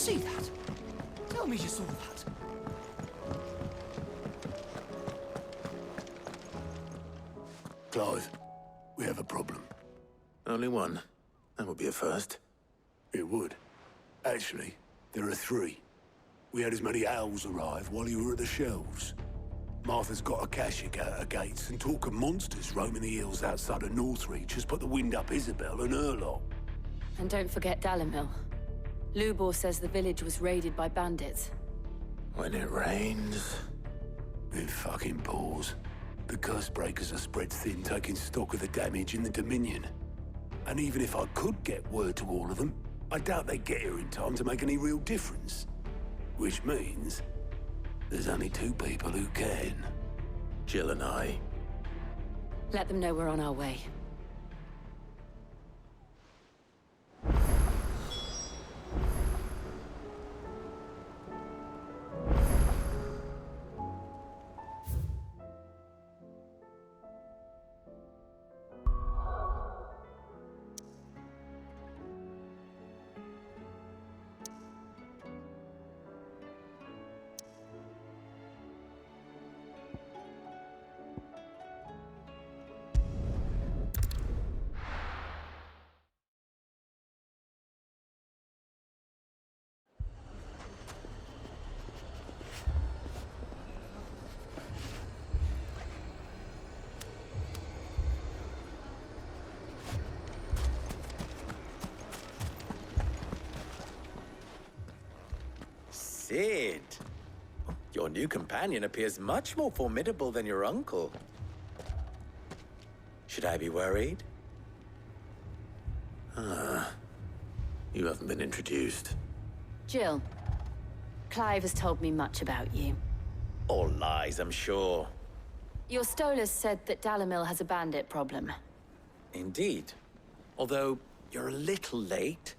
see that? Tell me you saw that. Clive, we have a problem. Only one. That would be a first. It would. Actually, there are three. We had as many owls arrive while you were at the shelves. Martha's got a Akashic at her gates, and talk of monsters roaming the hills outside of Northreach has put the wind up Isabel and her lot. And don't forget Dalimil. Lubor says the village was raided by bandits. When it rains... It fucking pours. The curse breakers are spread thin, taking stock of the damage in the Dominion. And even if I could get word to all of them, I doubt they'd get here in time to make any real difference. Which means there's only two people who can. Jill and I. Let them know we're on our way. Sid, your new companion appears much more formidable than your uncle. Should I be worried? You haven't been introduced. Jill, Clive has told me much about you. All lies, I'm sure. Your Stolas said that Dalimil has a bandit problem. Indeed. Although you're a little late.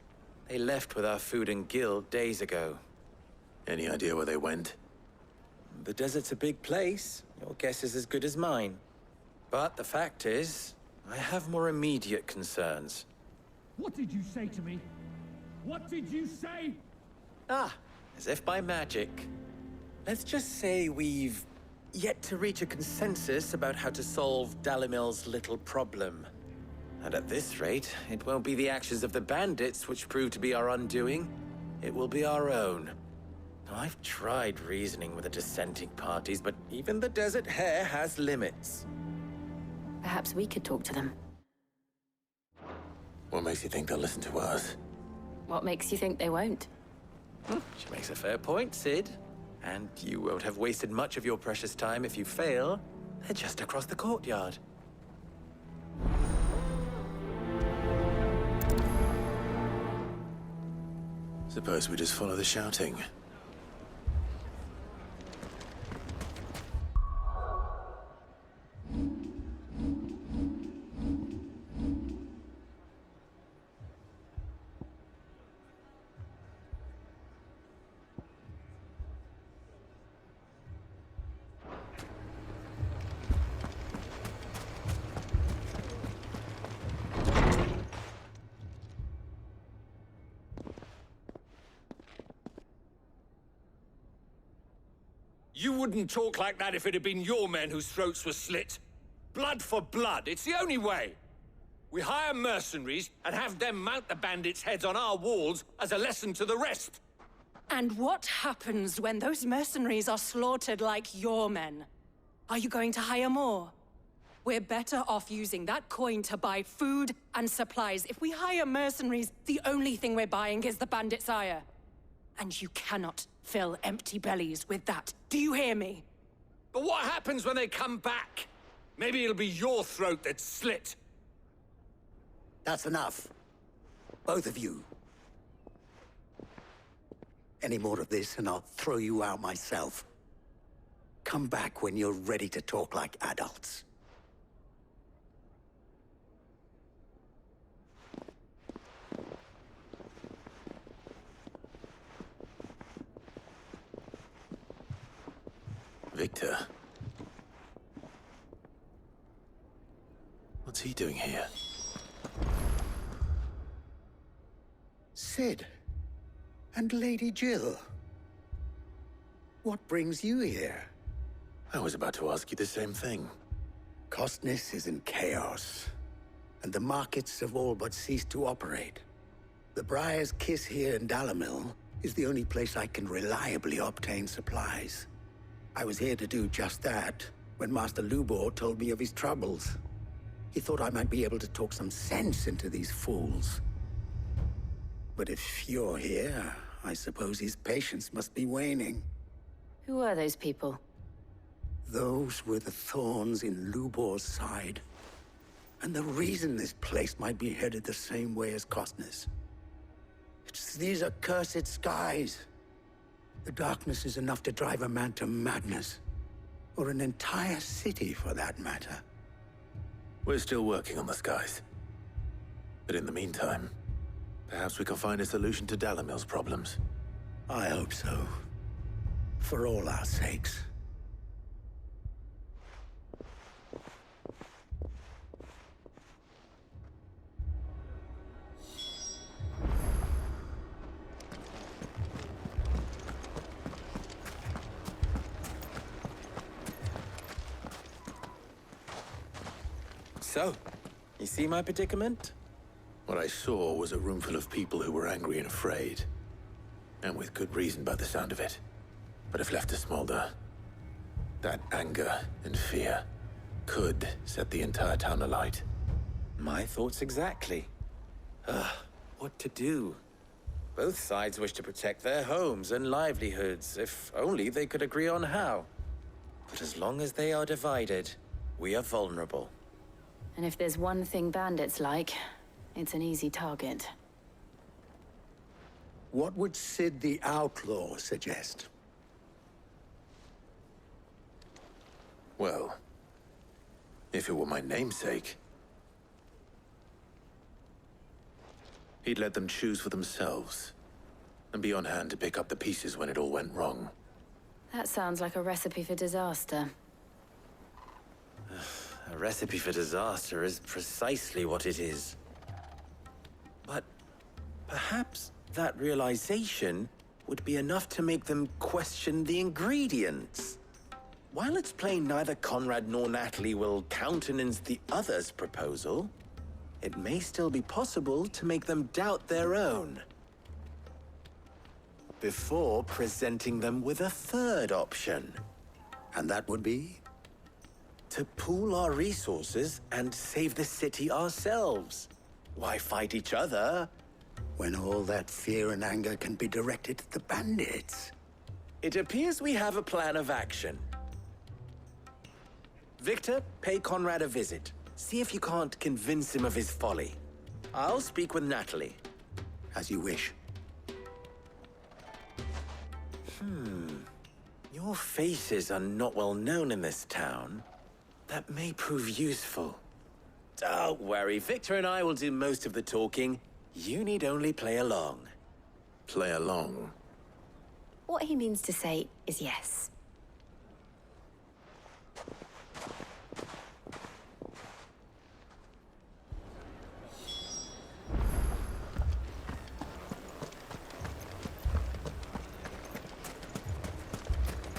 They left with our food and guild days ago. Any idea where they went? The desert's a big place. Your guess is as good as mine. But the fact is, I have more immediate concerns. What did you say to me? What did you say? Ah, as if by magic. Let's just say we've yet to reach a consensus about how to solve Dalimil's little problem. And at this rate, it won't be the actions of the bandits which prove to be our undoing. It will be our own. Now, I've tried reasoning with the dissenting parties, but even the Desert Hare has limits. Perhaps we could talk to them. What makes you think they'll listen to us? What makes you think they won't? She makes a fair point, Sid. And you won't have wasted much of your precious time if you fail. They're just across the courtyard. Suppose we just follow the shouting. You wouldn't talk like that if it had been your men whose throats were slit. Blood for blood, it's the only way. We hire mercenaries and have them mount the bandits' heads on our walls as a lesson to the rest. And what happens when those mercenaries are slaughtered like your men? Are you going to hire more? We're better off using that coin to buy food and supplies. If we hire mercenaries, the only thing we're buying is the bandit's ire. And you cannot fill empty bellies with that. Do you hear me? But what happens when they come back? Maybe it'll be your throat that's slit. That's enough. Both of you. Any more of this and I'll throw you out myself. Come back when you're ready to talk like adults. Victor. What's he doing here? Sid, And Lady Jill? What brings you here? I was about to ask you the same thing. Costness is in chaos, and the markets have all but ceased to operate. The Briar's Kiss here in Dalimil is the only place I can reliably obtain supplies. I was here to do just that when Master Lubor told me of his troubles. He thought I might be able to talk some sense into these fools. But if you're here, I suppose his patience must be waning. Who are those people? Those were the thorns in Lubor's side. And the reason this place might be headed the same way as Costness. It's these accursed skies. The darkness is enough to drive a man to madness. Or an entire city, for that matter. We're still working on the skies. But in the meantime, perhaps we can find a solution to Dalimil's problems. I hope so. For all our sakes. So, you see my predicament? What I saw was a room full of people who were angry and afraid. And with good reason by the sound of it. But if left to smolder, that anger and fear could set the entire town alight. My thoughts exactly. What to do? Both sides wish to protect their homes and livelihoods, if only they could agree on how. But as long as they are divided, we are vulnerable. And if there's one thing bandits like, it's an easy target. What would Sid the Outlaw suggest? Well, if it were my namesake, he'd let them choose for themselves and be on hand to pick up the pieces when it all went wrong. That sounds like a recipe for disaster. A recipe for disaster is precisely what it is. But perhaps that realization would be enough to make them question the ingredients. While it's plain neither Conrad nor Natalie will countenance the other's proposal, it may still be possible to make them doubt their own. Before presenting them with a third option. And that would be? To pool our resources and save the city ourselves. Why fight each other? When all that fear and anger can be directed at the bandits. It appears we have a plan of action. Victor, pay Conrad a visit. See if you can't convince him of his folly. I'll speak with Natalie. As you wish. Your faces are not well known in this town. That may prove useful. Don't worry, Victor and I will do most of the talking. You need only play along. Play along. What he means to say is yes.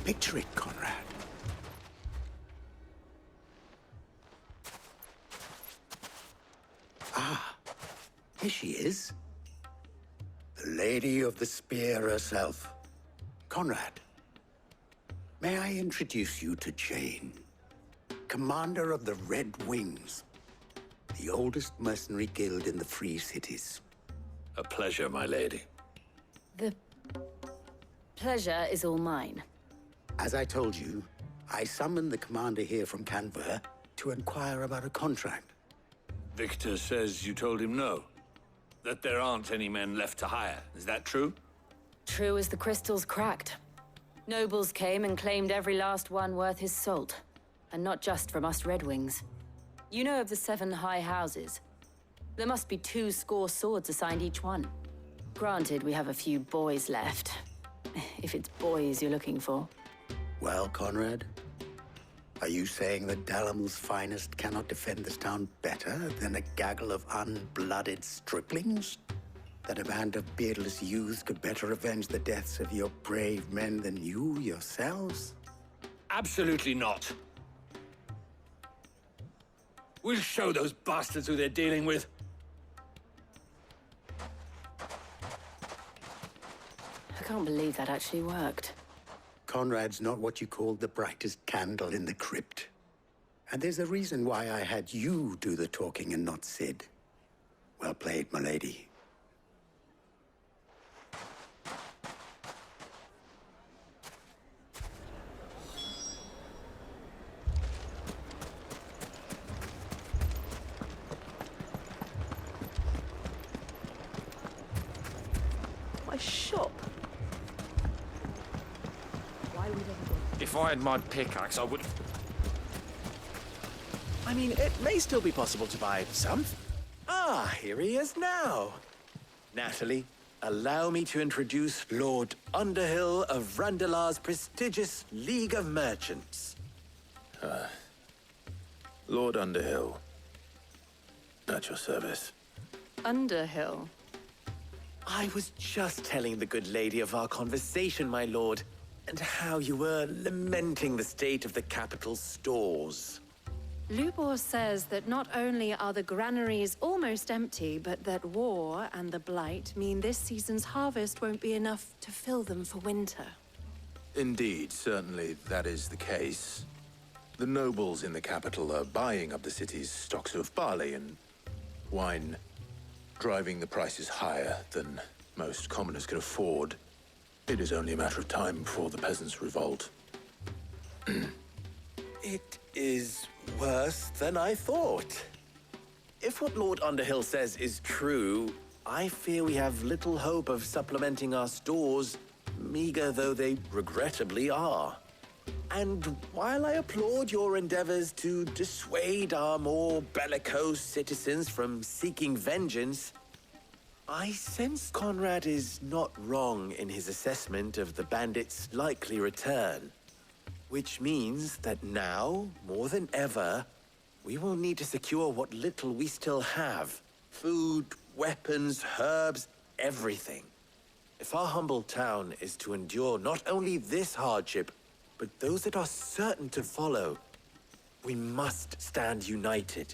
Picture it, Conrad. Ah, here she is. The Lady of the Spear herself. Conrad, may I introduce you to Jane, commander of the Red Wings, the oldest mercenary guild in the Free Cities. A pleasure, my lady. The pleasure is all mine. As I told you, I summoned the commander here from Canberra to inquire about a contract. Victor says you told him no. That there aren't any men left to hire. Is that true? True as the crystals cracked. Nobles came and claimed every last one worth his salt. And not just from us Red Wings. You know of the 7 high houses. There must be 2 swords assigned each one. Granted, we have a few boys left. If it's boys you're looking for. Well, Conrad, are you saying that Dalimil's finest cannot defend this town better than a gaggle of unblooded striplings? that a band of beardless youths could better avenge the deaths of your brave men than you yourselves? Absolutely not. We'll show those bastards who they're dealing with. I can't believe that actually worked. Conrad's not what you call the brightest candle in the crypt. And there's a reason why I had you do the talking and not Sid. Well played, my lady. My shop. Why would anyone? If I had my pickaxe, I would... I mean, it may still be possible to buy some. Ah, here he is now. Natalie, allow me to introduce Lord Underhill of Randalar's prestigious League of Merchants. Lord Underhill. At your service. Underhill. I was just telling the good lady of our conversation, my lord, and how you were lamenting the state of the capital's stores. Lubor says that not only are the granaries almost empty, but that war and the blight mean this season's harvest won't be enough to fill them for winter. Indeed, certainly that is the case. The nobles in the capital are buying up the city's stocks of barley and wine, driving the prices higher than most commoners can afford. It is only a matter of time before the peasants revolt. It is worse than I thought. If what Lord Underhill says is true, I fear we have little hope of supplementing our stores, meager though they regrettably are. And while I applaud your endeavors to dissuade our more bellicose citizens from seeking vengeance, I sense Conrad is not wrong in his assessment of the bandits' likely return. Which means that now, more than ever, we will need to secure what little we still have. Food, weapons, herbs, everything. If our humble town is to endure not only this hardship, but those that are certain to follow, we must stand united.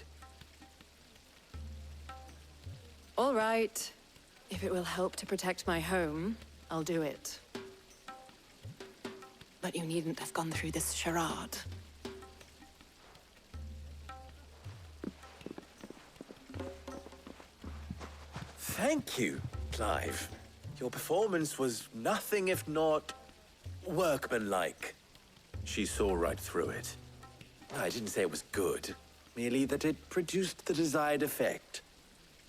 All right. If it will help to protect my home, I'll do it. But you needn't have gone through this charade. Thank you, Clive. Your performance was nothing if not workmanlike. She saw right through it. I didn't say it was good, merely that it produced the desired effect.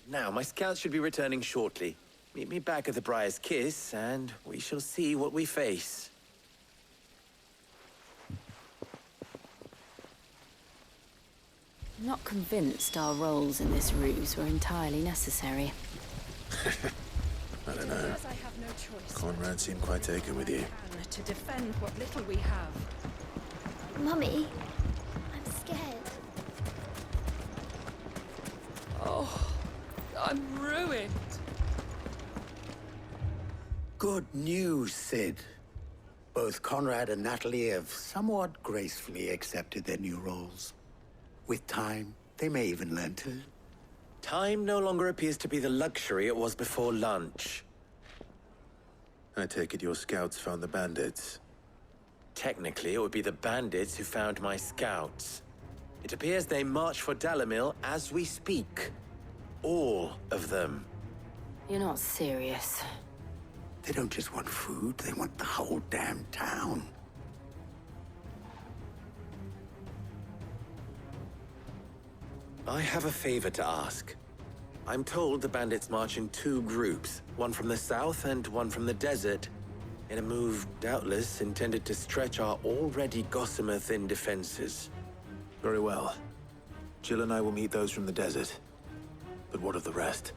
Now, my scouts should be returning shortly. Meet me back at the Briar's Kiss, and we shall see what we face. I'm not convinced our roles in this ruse were entirely necessary. I don't know. I have no choice. Conrad seemed quite taken with you. To defend what little we have. Mummy, I'm scared. Oh, I'm ruined. Good news, Sid. Both Conrad and Natalie have somewhat gracefully accepted their new roles. With time, they may even learn to. Time no longer appears to be the luxury it was before lunch. I take it your scouts found the bandits. Technically, it would be the bandits who found my scouts. It appears they march for Dalimil as we speak. All of them. You're not serious. They don't just want food, they want the whole damn town. I have a favor to ask. I'm told the bandits march in two groups, one from the south and one from the desert, in a move doubtless intended to stretch our already gossamer-thin defenses. Very well. Jill and I will meet those from the desert. But what of the rest?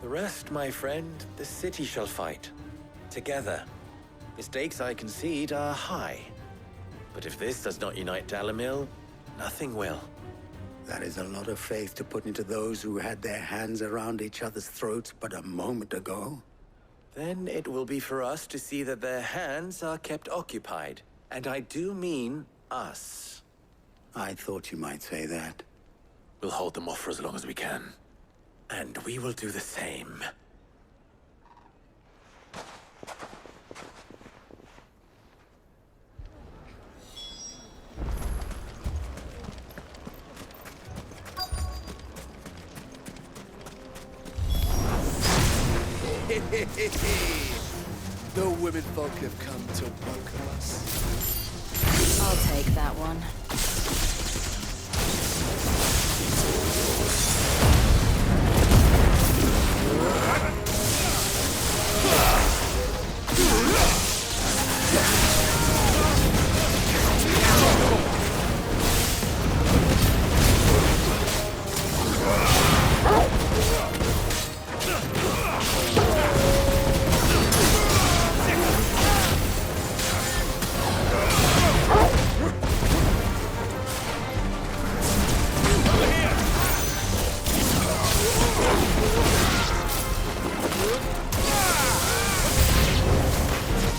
The rest, my friend, the city shall fight. Together. The stakes, I concede, are high. But if this does not unite Dalimil, nothing will. That is a lot of faith to put into those who had their hands around each other's throats but a moment ago. Then it will be for us to see that their hands are kept occupied. And I do mean us. I thought you might say that. We'll hold them off for as long as we can. And we will do the same. The women folk have come to welcome us. I'll take that one.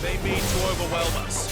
They mean to overwhelm us.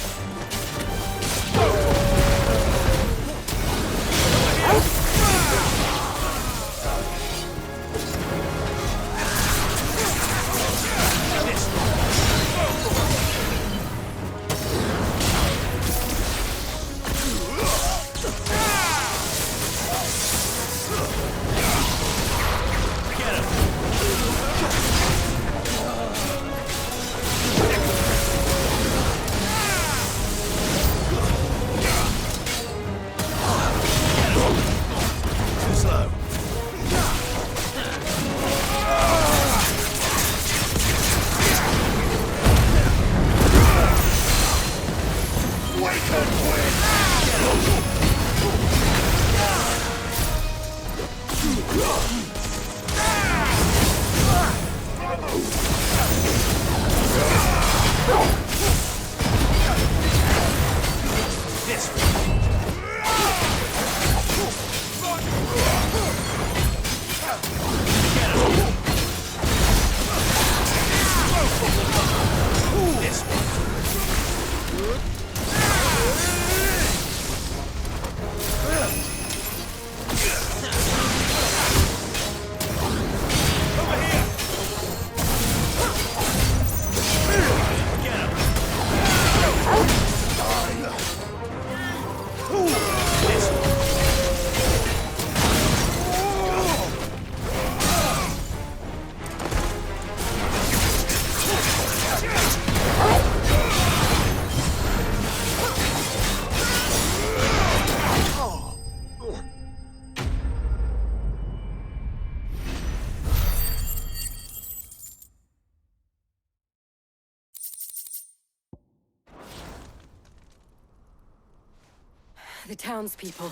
The townspeople.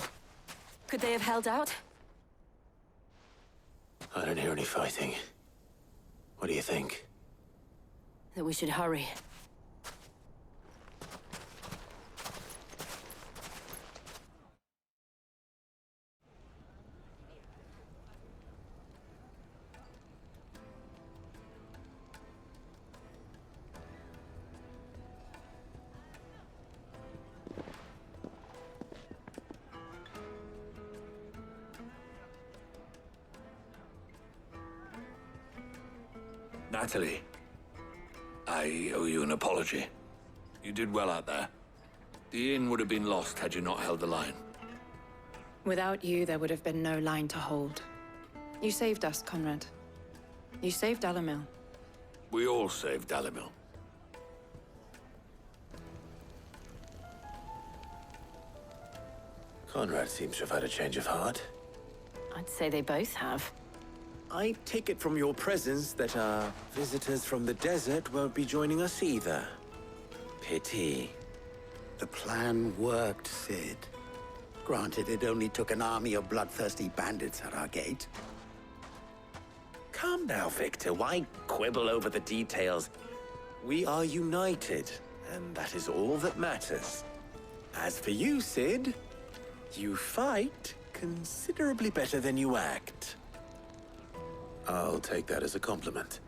Could they have held out? I don't hear any fighting. What do you think? That we should hurry. Natalie, I owe you an apology. You did well out there. The inn would have been lost had you not held the line. Without you, there would have been no line to hold. You saved us, Conrad. You saved Dalimil. We all saved Dalimil. Conrad seems to have had a change of heart. I'd say they both have. I take it from your presence that our visitors from the desert won't be joining us either. Pity. The plan worked, Sid. Granted, it only took an army of bloodthirsty bandits at our gate. Calm now, Victor. Why quibble over the details? We are united, and that is all that matters. As for you, Sid, you fight considerably better than you act. I'll take that as a compliment.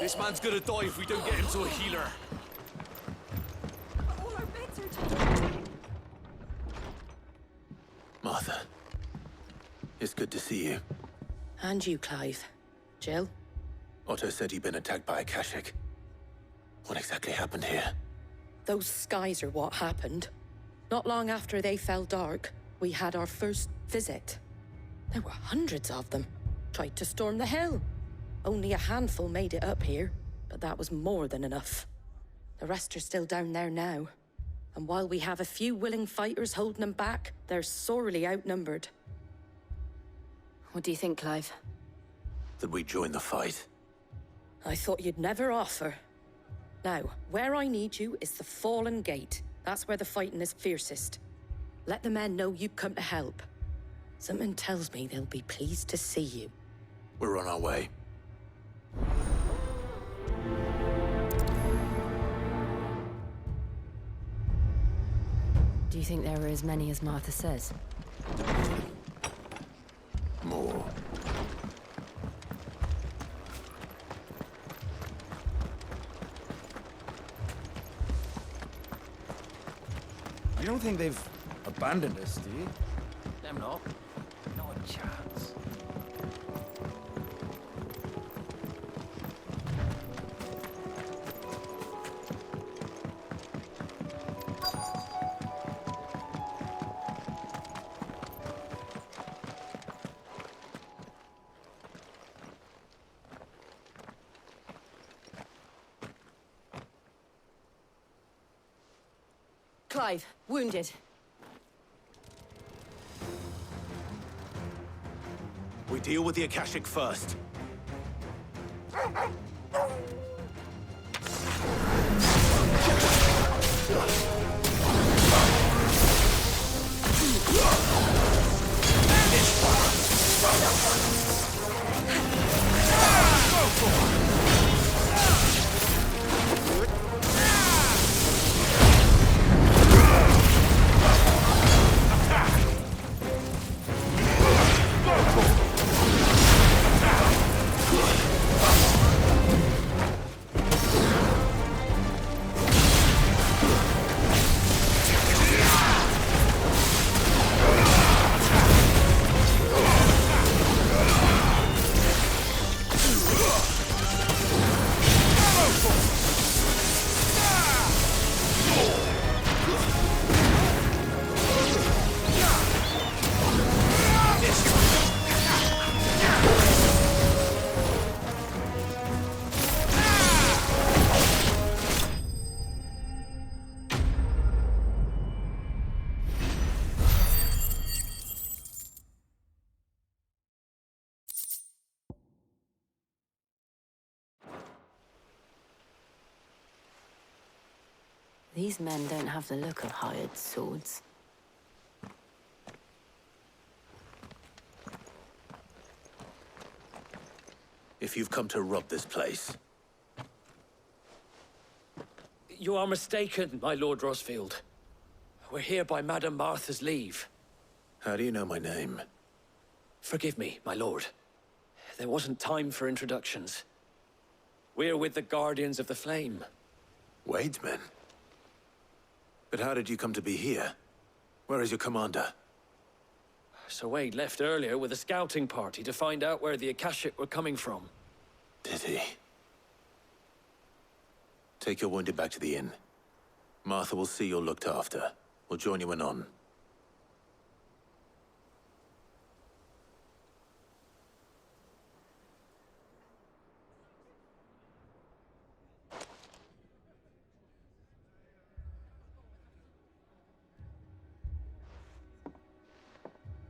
This man's gonna die if we don't get him to a healer. All our beds are Martha, it's good to see you. And you, Clive. Jill? Otto said he'd been attacked by a Kashik. What exactly happened here? Those skies are what happened. Not long after they fell dark, we had our first visit. There were hundreds of them. Tried to storm the hill. Only a handful made it up here, but that was more than enough. The rest are still down there now. And while we have a few willing fighters holding them back, they're sorely outnumbered. What do you think, Clive? That we join the fight? I thought you'd never offer. Now, where I need you is the Fallen Gate. That's where the fighting is fiercest. Let the men know you've come to help. Something tells me they'll be pleased to see you. We're on our way. Do you think there are as many as Martha says? More. You don't think they've abandoned us, do you? Them not. Not a chance. Clive, wounded. We deal with the Akashic first. These men don't have the look of hired swords. If you've come to rob this place, You are mistaken, my Lord Rosfield. We're here by Madame Martha's leave. how do you know my name? Forgive me, my lord. There wasn't time for introductions. We're with the Guardians of the Flame. Wade's men? But how did you come to be here? Where is your commander? Sir Wade left earlier with a scouting party to find out where the Akashic were coming from. Did he? Take your wounded back to the inn. Martha will see you're looked after. We'll join you anon.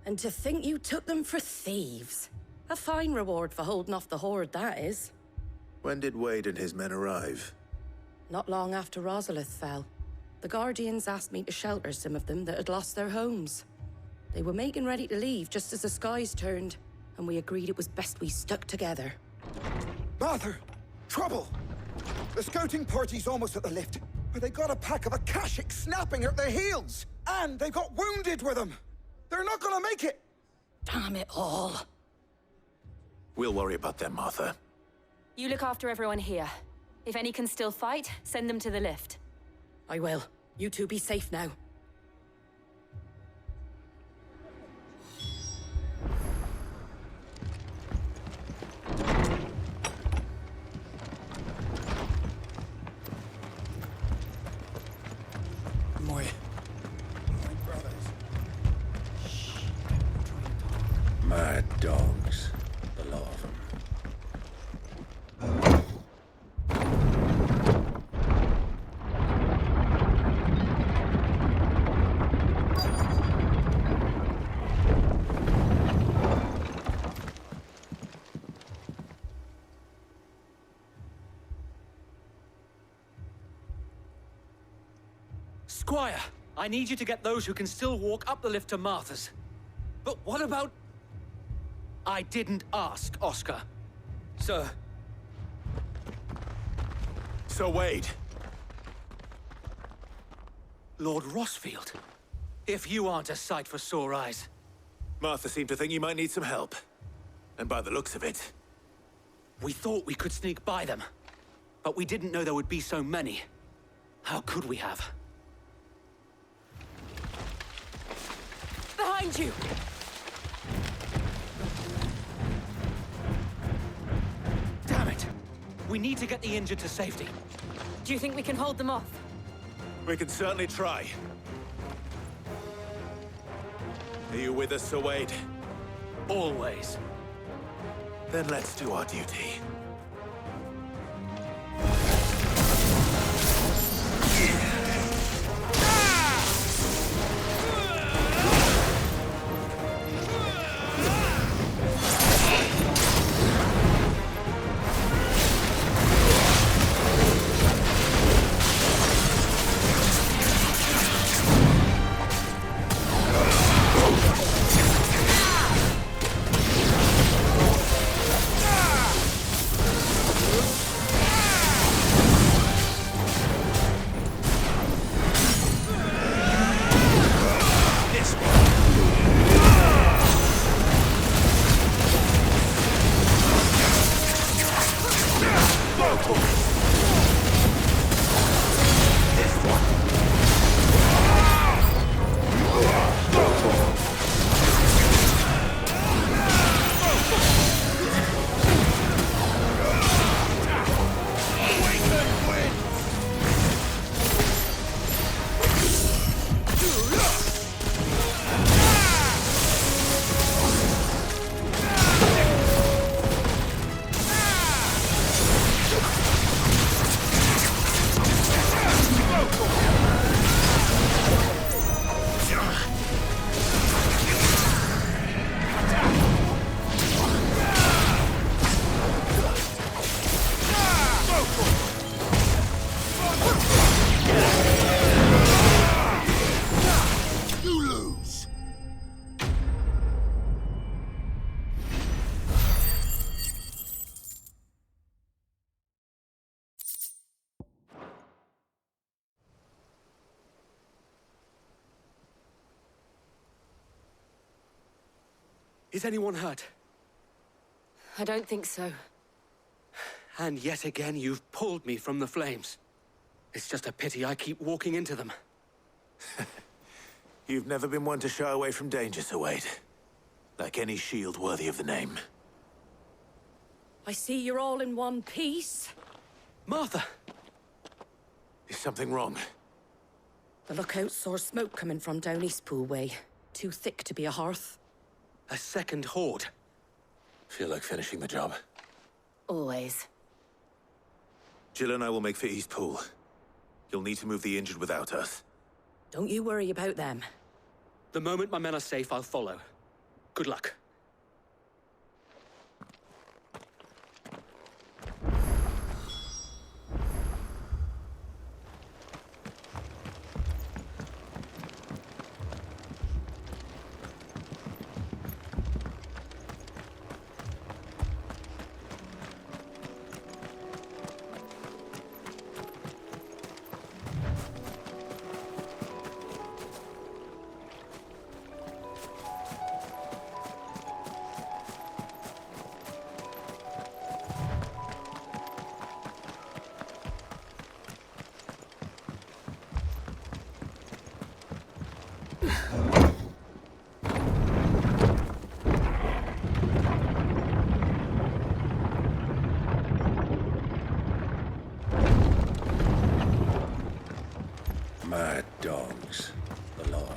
And to think you took them for thieves. A fine reward for holding off the horde, that is. When did Wade and his men arrive? Not long after Rosalith fell. The Guardians asked me to shelter some of them that had lost their homes. They were making ready to leave just as the skies turned, and we agreed it was best we stuck together. Martha! Trouble! The scouting party's almost at the lift, but they got a pack of Akashics snapping at their heels! And they got wounded with them! They're not gonna make it! Damn it all. We'll worry about them, Martha. You look after everyone here. If any can still fight, send them to the lift. I will. You two be safe now. My brothers. Mad dogs. The lot of them. Squire, I need you to get those who can still walk up the lift to Martha's. But what about... I didn't ask, Oscar. Sir. So Wade. Lord Rossfield. If you aren't a sight for sore eyes. Martha seemed to think you might need some help. And by the looks of it... We thought we could sneak by them. But we didn't know there would be so many. How could we have? Behind you! Damn it! We need to get the injured to safety. Do you think we can hold them off? We can certainly try. Are you with us, Sir Wade? Always. Then let's do our duty. Is anyone hurt? I don't think so. And yet again, you've pulled me from the flames. It's just a pity I keep walking into them. You've never been one to shy away from danger, Sir Wade. Like any shield worthy of the name. I see you're all in one piece. Martha! Is something wrong? The lookout saw smoke coming from down Eastpool way. Too thick to be a hearth. A second horde. Feel like finishing the job. Always. Jill and I will make for Eastpool. You'll need to move the injured without us. Don't you worry about them. The moment my men are safe, I'll follow. Good luck. Mad dogs, the lot of them.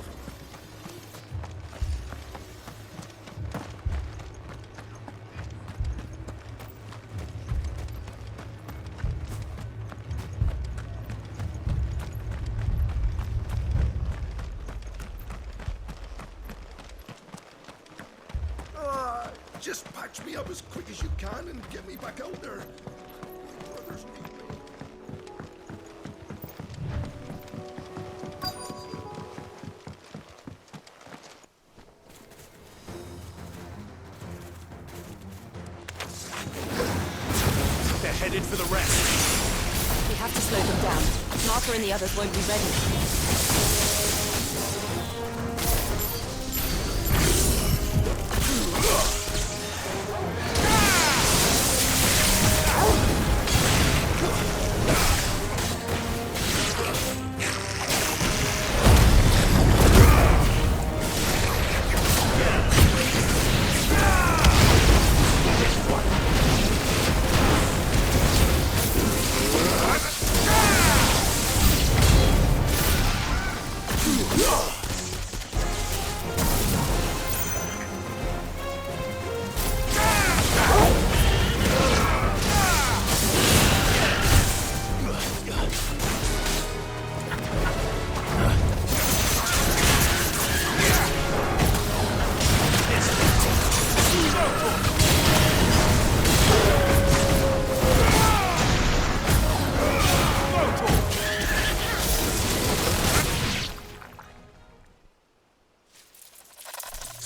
Just patch me up as quick as you can and get me back out there. My brothers need me. They're headed for the rest. We have to slow them down. Martha and the others won't be ready.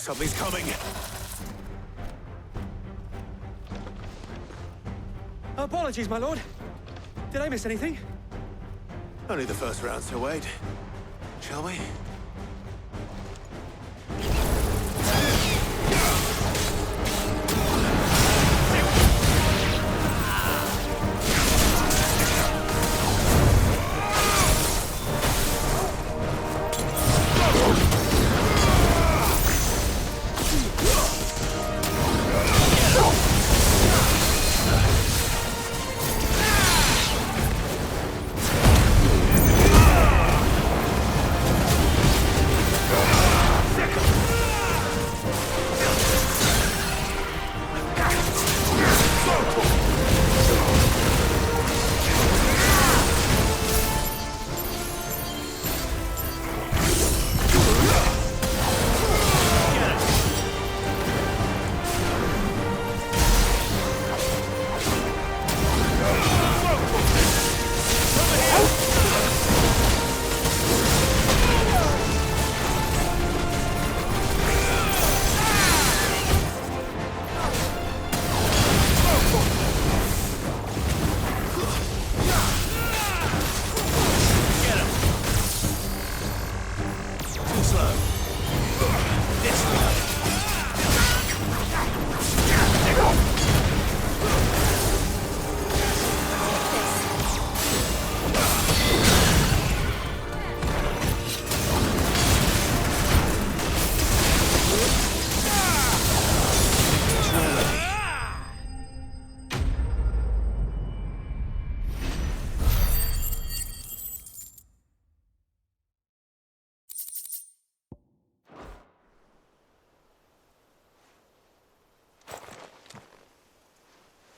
Something's coming. Apologies, my lord. Did I miss anything? Only the first round, so wait. Shall we?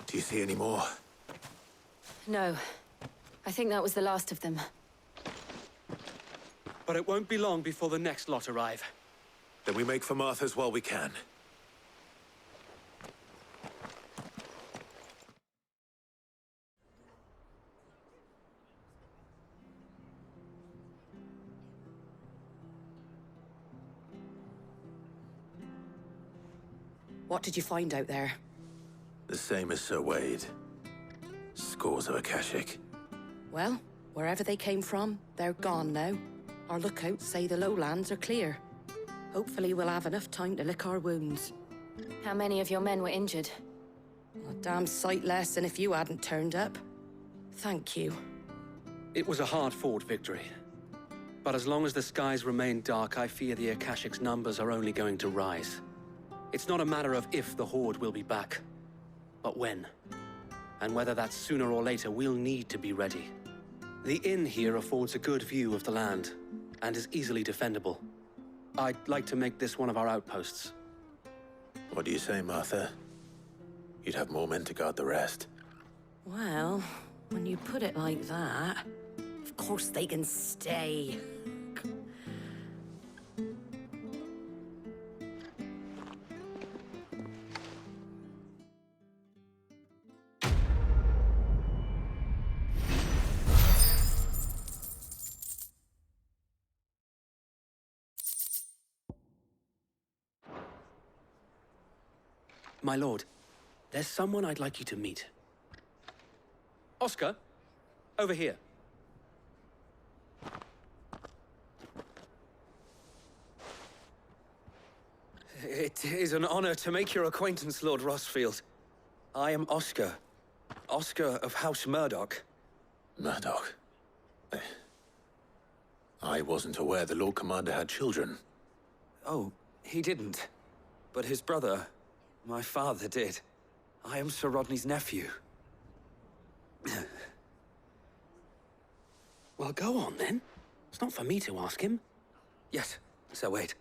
Do you see any more? No. I think that was the last of them. But it won't be long before the next lot arrive. Then we make for Martha's while we can. What did you find out there? The same as Sir Wade. Scores of Akashic. Well, wherever they came from, they're gone now. Our lookouts say the lowlands are clear. Hopefully we'll have enough time to lick our wounds. How many of your men were injured? A damn sight less than if you hadn't turned up. Thank you. It was a hard-fought victory. But as long as the skies remain dark, I fear the Akashic's numbers are only going to rise. It's not a matter of if the Horde will be back, but when. And whether that's sooner or later, we'll need to be ready. The inn here affords a good view of the land, and is easily defendable. I'd like to make this one of our outposts. What do you say, Martha? You'd have more men to guard the rest. Well, when you put it like that, of course they can stay. My lord, there's someone I'd like you to meet. Oscar, over here. It is an honor to make your acquaintance, Lord Rossfield. I am Oscar. Oscar of House Murdoch. Murdoch? I wasn't aware the Lord Commander had children. Oh, he didn't. But his brother, my father, did. I am Sir Rodney's nephew. Well, go on, then. It's not for me to ask him. Yes, Sir Wade.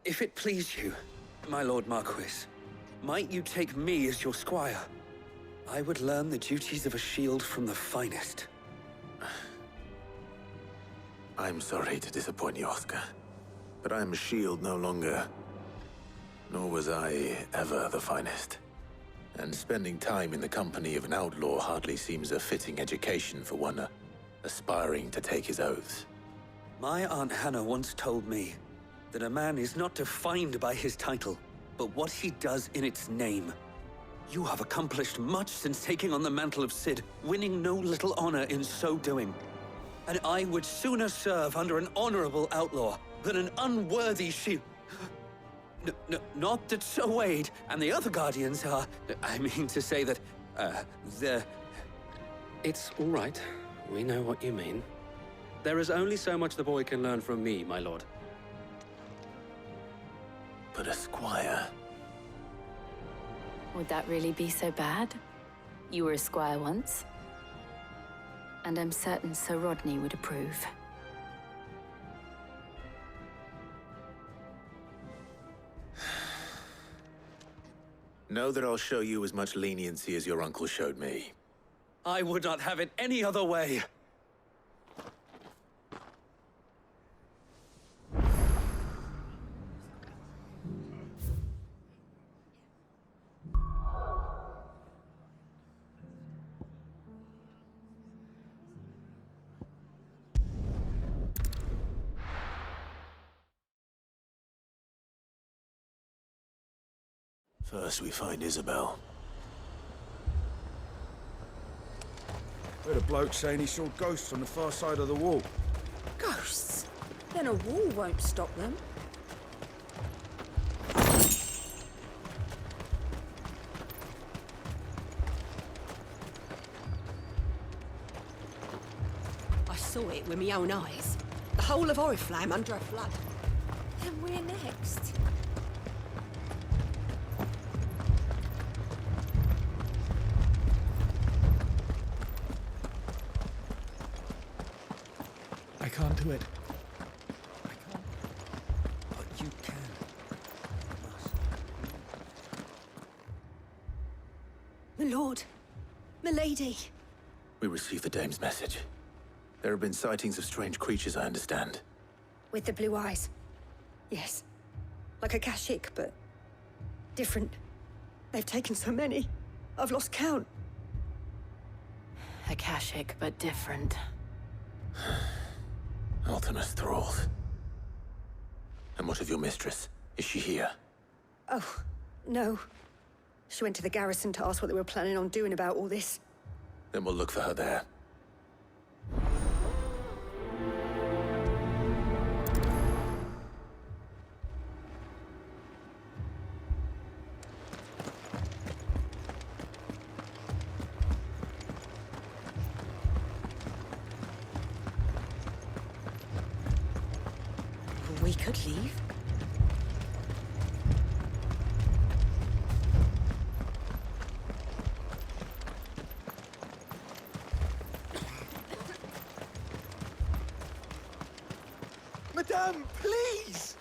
If it please you, my Lord Marquis, might you take me as your squire? I would learn the duties of a shield from the finest. I'm sorry to disappoint you, Oscar. But I'm a shield no longer. Nor was I ever the finest. And spending time in the company of an outlaw hardly seems a fitting education for one aspiring to take his oaths. My Aunt Hannah once told me that a man is not defined by his title, but what he does in its name. You have accomplished much since taking on the mantle of Cid, winning no little honor in so doing. And I would sooner serve under an honorable outlaw than an unworthy shield. Not that Sir Wade and the other Guardians are... I mean to say that, they're... It's all right. We know what you mean. There is only so much the boy can learn from me, my lord. But a squire... Would that really be so bad? You were a squire once. And I'm certain Sir Rodney would approve. Know that I'll show you as much leniency as your uncle showed me. I would not have it any other way. First we find Isabel. Heard a bloke saying he saw ghosts on the far side of the wall. Ghosts? Then a wall won't stop them. I saw it with my own eyes. The whole of Oriflamme under a flood. Then we're next. I can't do it. I can't. But you can. You must. My lord. My lady. We received the dame's message. There have been sightings of strange creatures, I understand. With the blue eyes. Yes. Like Akashic, but different. They've taken so many. I've lost count. Akashic, but different. Ultimus thralls. And what of your mistress? Is she here? Oh, no. She went to the garrison to ask what they were planning on doing about all this. Then we'll look for her there. We could leave. Madame, please!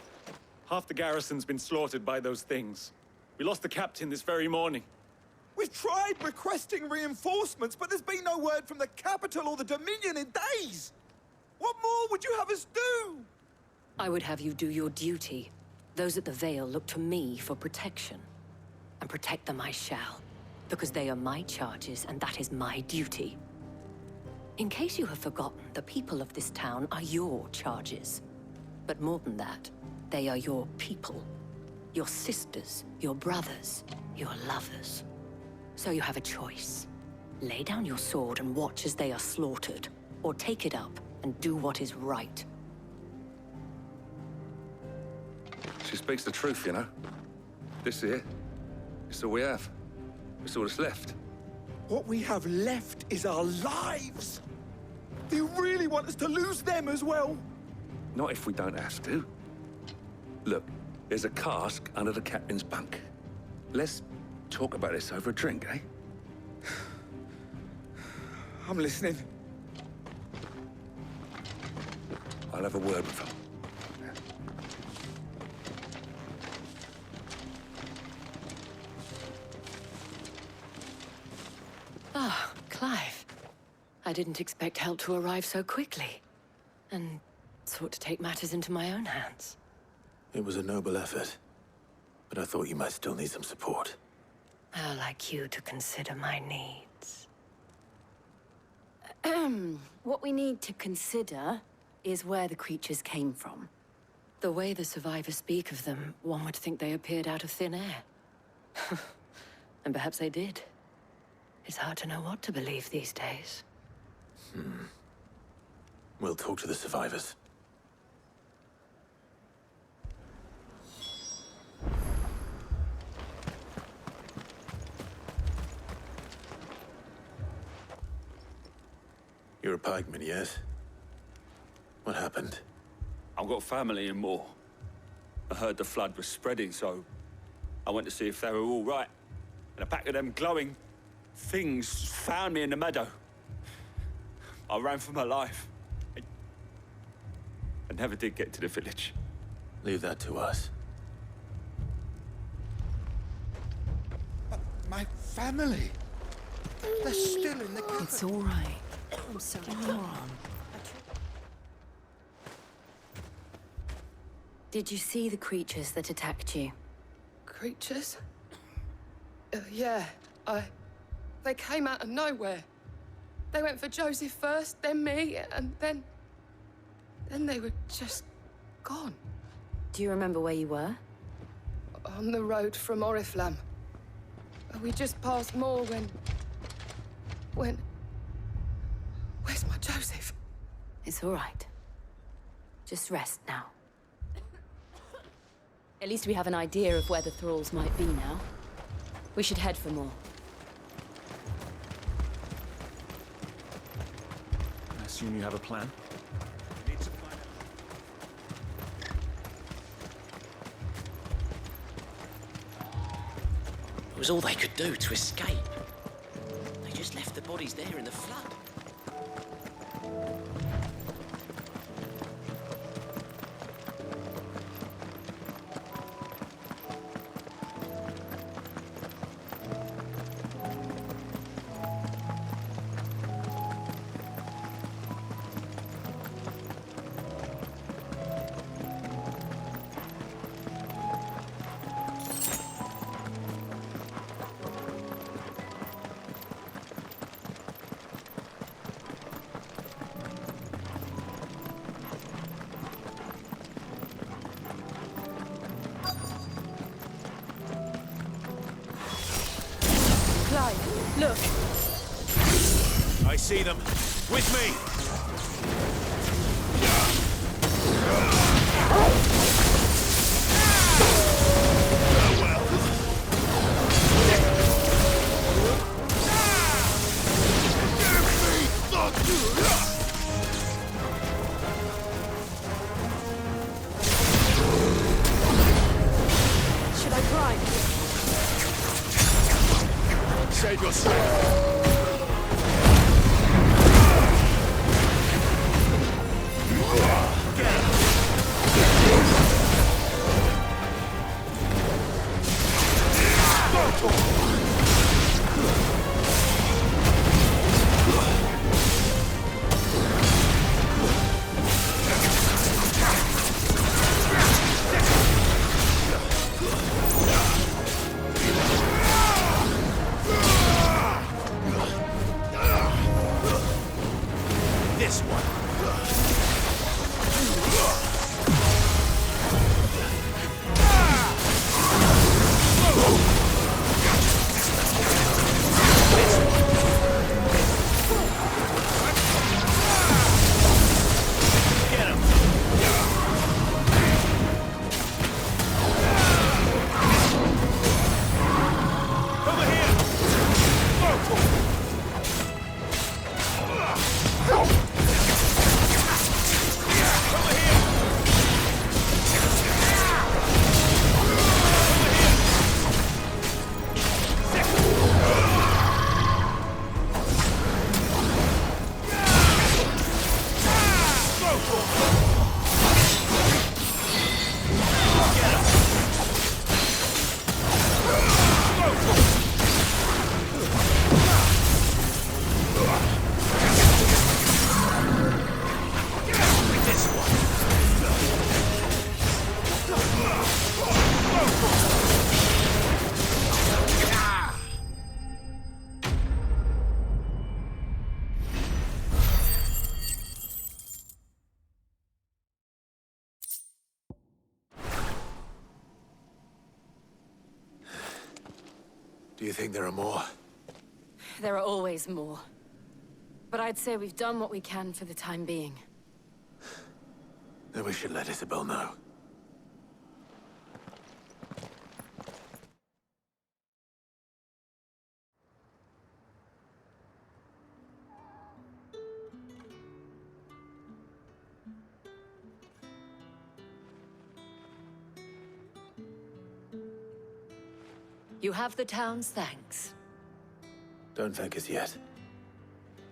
Half the garrison's been slaughtered by those things. We lost the captain this very morning. We've tried requesting reinforcements, but there's been no word from the capital or the Dominion in days! What more would you have us do? I would have you do your duty. Those at the Vale look to me for protection. And protect them I shall. Because they are my charges, and that is my duty. In case you have forgotten, the people of this town are your charges. But more than that, they are your people. Your sisters, your brothers, your lovers. So you have a choice. Lay down your sword and watch as they are slaughtered. Or take it up and do what is right. She speaks the truth, you know. This here, it's all we have. It's all that's left. What we have left is our lives! Do you really want us to lose them as well? Not if we don't have to. Look, there's a cask under the captain's bunk. Let's talk about this over a drink, eh? I'm listening. I'll have a word with him. Ah, Clive. I didn't expect help to arrive so quickly. And sought to take matters into my own hands. It was a noble effort, but I thought you might still need some support. I'd like you to consider my needs. What we need to consider is where the creatures came from. The way the survivors speak of them, one would think they appeared out of thin air. And perhaps they did. It's hard to know what to believe these days. We'll talk to the survivors. You're a pikeman, yes? What happened? I've got family in Moor. I heard the flood was spreading, so I went to see if they were all right. And a pack of them glowing things found me in the meadow. I ran for my life. I never did get to the village. Leave that to us. My family! They're still in the cavern. It's all right. I'm sorry. Give me your arm. Did you see the creatures that attacked you? Creatures? Yeah, they came out of nowhere. They went for Joseph first, then me, and then they were just gone. Do you remember where you were? On the road from Oriflamme. We just passed Moor when... Where's my Joseph? It's all right. Just rest now. At least we have an idea of where the thralls might be now. We should head for more. I assume you have a plan? It was all they could do to escape. They just left the bodies there in the flood. Look. I see them. With me! Should I try? Save your strength. Do you think there are more? There are always more. But I'd say we've done what we can for the time being. Then we should let Isabel know. You have the town's thanks. Don't thank us yet.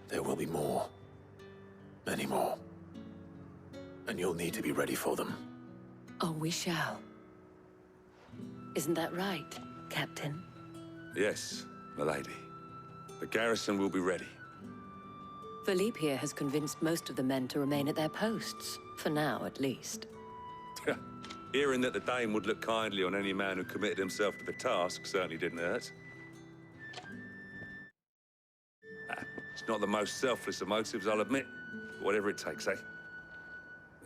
There will be more. Many more. And you'll need to be ready for them. Oh, we shall. Isn't that right, Captain? Yes, milady. The garrison will be ready. Philippe here has convinced most of the men to remain at their posts. For now, at least. Hearing that the Dane would look kindly on any man who committed himself to the task certainly didn't hurt. It's not the most selfless of motives, I'll admit. But whatever it takes, eh?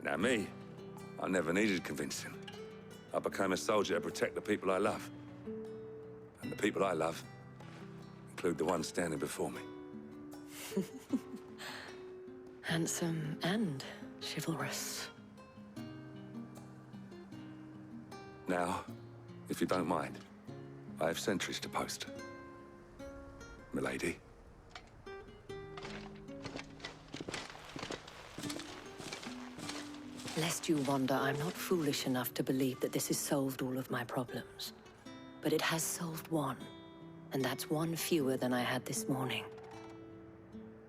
Now me, I never needed convincing. I became a soldier to protect the people I love. And the people I love include the ones standing before me. Handsome and chivalrous. Now, if you don't mind, I have sentries to post. Milady. Lest you wonder, I'm not foolish enough to believe that this has solved all of my problems. But it has solved one, and that's one fewer than I had this morning.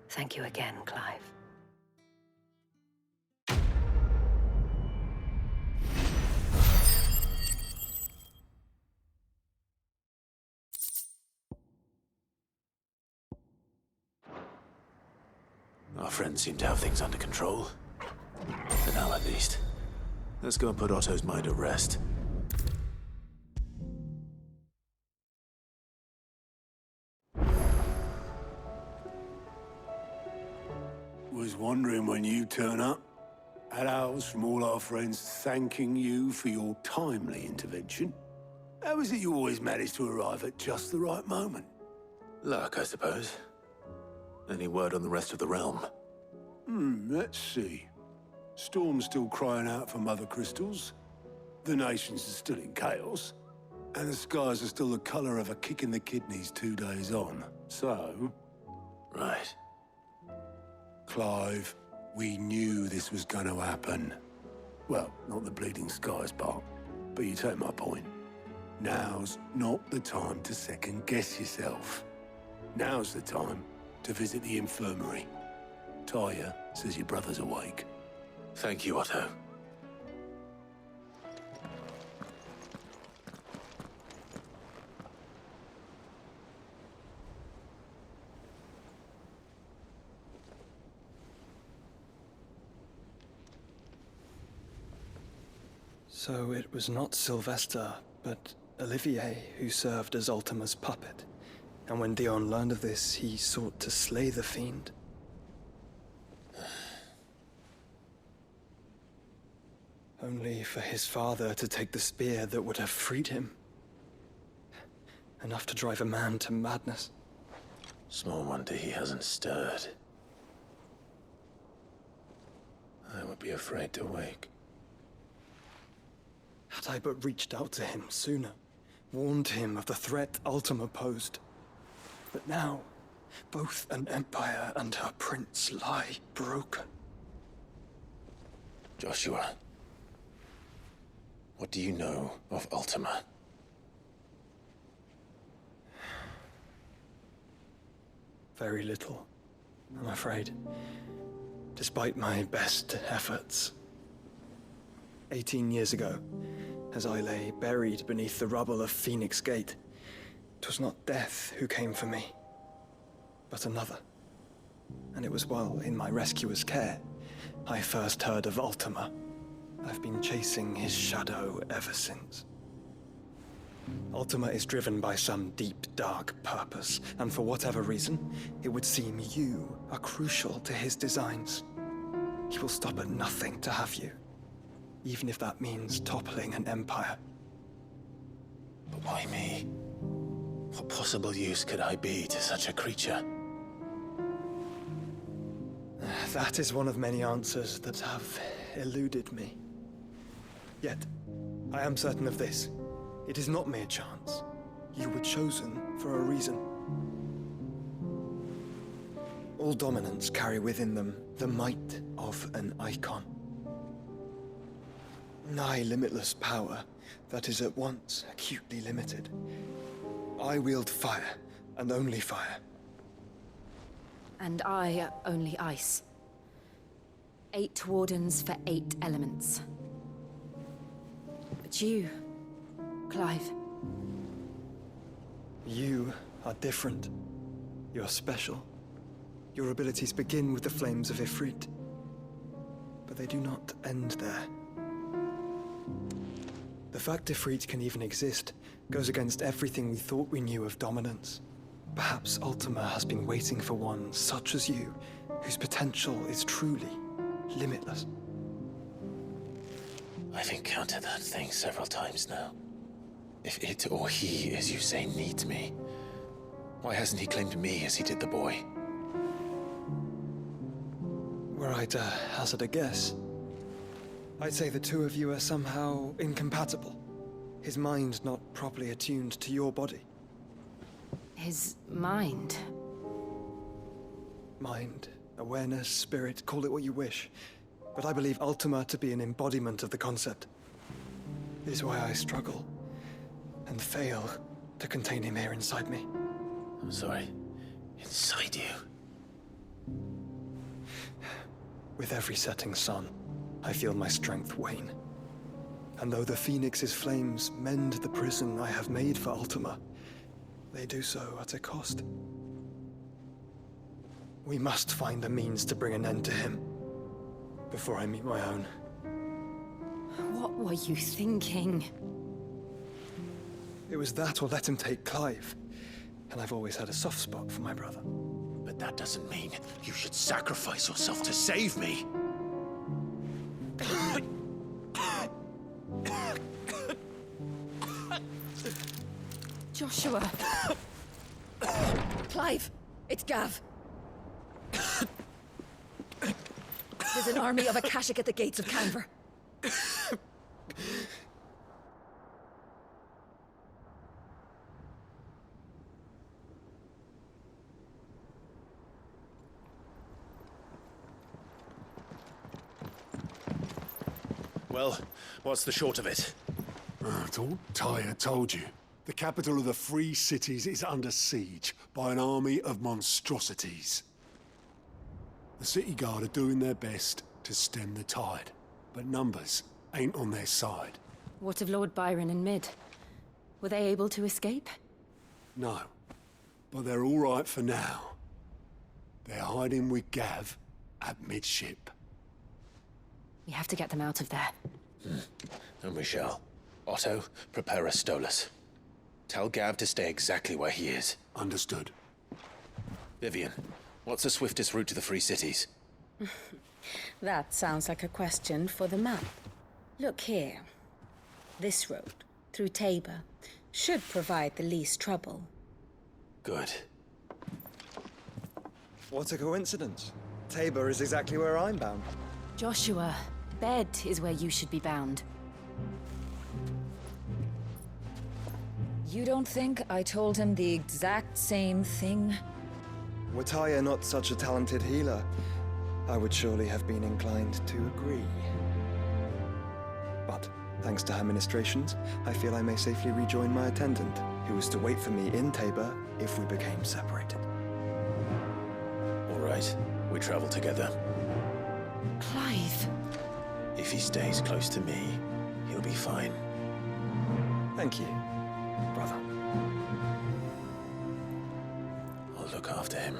Thank you again, Clive. Our friends seem to have things under control. For now, at least. Let's go and put Otto's mind at rest. Was wondering when you turn up. Had ours from all our friends thanking you for your timely intervention. How is it you always manage to arrive at just the right moment? Luck, I suppose. Any word on the rest of the realm? Let's see. Storm's still crying out for mother crystals. The nations are still in chaos. And the skies are still the color of a kick in the kidneys 2 days on. So... Right. Clive, we knew this was gonna happen. Well, not the bleeding skies part, but you take my point. Now's not the time to second-guess yourself. Now's the time to visit the infirmary. Tyre says your brother's awake. Thank you, Otto. So it was not Sylvester, but Olivier who served as Ultima's puppet. And when Dion learned of this, he sought to slay the fiend. Only for his father to take the spear that would have freed him. Enough to drive a man to madness. Small wonder he hasn't stirred. I would be afraid to wake. Had I but reached out to him sooner, warned him of the threat Ultima posed. But now, both an empire and her prince lie broken. Joshua, what do you know of Ultima? Very little, I'm afraid. Despite my best efforts. 18 years ago, as I lay buried beneath the rubble of Phoenix Gate, 'twas not death who came for me, but another. And it was while in my rescuer's care, I first heard of Ultima. I've been chasing his shadow ever since. Ultima is driven by some deep, dark purpose, and for whatever reason, it would seem you are crucial to his designs. He will stop at nothing to have you, even if that means toppling an empire. But why me? What possible use could I be to such a creature? That is one of many answers that have eluded me. Yet, I am certain of this. It is not mere chance. You were chosen for a reason. All dominants carry within them the might of an icon. Nigh limitless power that is at once acutely limited. I wield fire, and only fire. And I only ice. 8 wardens for 8 elements. But you, Clive. You are different. You're special. Your abilities begin with the flames of Ifrit. But they do not end there. The fact Ifrit can even exist goes against everything we thought we knew of dominance. Perhaps Ultima has been waiting for one such as you, whose potential is truly limitless. I've encountered that thing several times now. If it or he, as you say, needs me, why hasn't he claimed me as he did the boy? Were I to hazard a guess, I'd say the two of you are somehow incompatible. His mind not properly attuned to your body. His mind? Mind, awareness, spirit, call it what you wish. But I believe Ultima to be an embodiment of the concept. This is why I struggle and fail to contain him here inside me. I'm sorry. Inside you? With every setting sun, I feel my strength wane. And though the Phoenix's flames mend the prison I have made for Ultima, they do so at a cost. We must find a means to bring an end to him before I meet my own. What were you thinking? It was that or let him take Clive. And I've always had a soft spot for my brother. But that doesn't mean you should sacrifice yourself to save me. Joshua. Clive, it's Gav. There's an army of Akashic at the gates of Canver. Well, what's the short of it? It's all Tyre told you. The capital of the Free Cities is under siege by an army of monstrosities. The city guard are doing their best to stem the tide, but numbers ain't on their side. What of Lord Byron and Mid? Were they able to escape? No, but they're all right for now. They're hiding with Gav at midship. We have to get them out of there. And we shall. Otto, prepare a Stolas. Tell Gav to stay exactly where he is. Understood. Vivian, what's the swiftest route to the Free Cities? That sounds like a question for the map. Look here. This road, through Tabor, should provide the least trouble. Good. What a coincidence. Tabor is exactly where I'm bound. Joshua, Bed is where you should be bound. You don't think I told him the exact same thing? Were Tyre not such a talented healer, I would surely have been inclined to agree. But, thanks to her ministrations, I feel I may safely rejoin my attendant, who was to wait for me in Tabor if we became separated. All right, we travel together. Clive. If he stays close to me, he'll be fine. Thank you, brother. I'll look after him.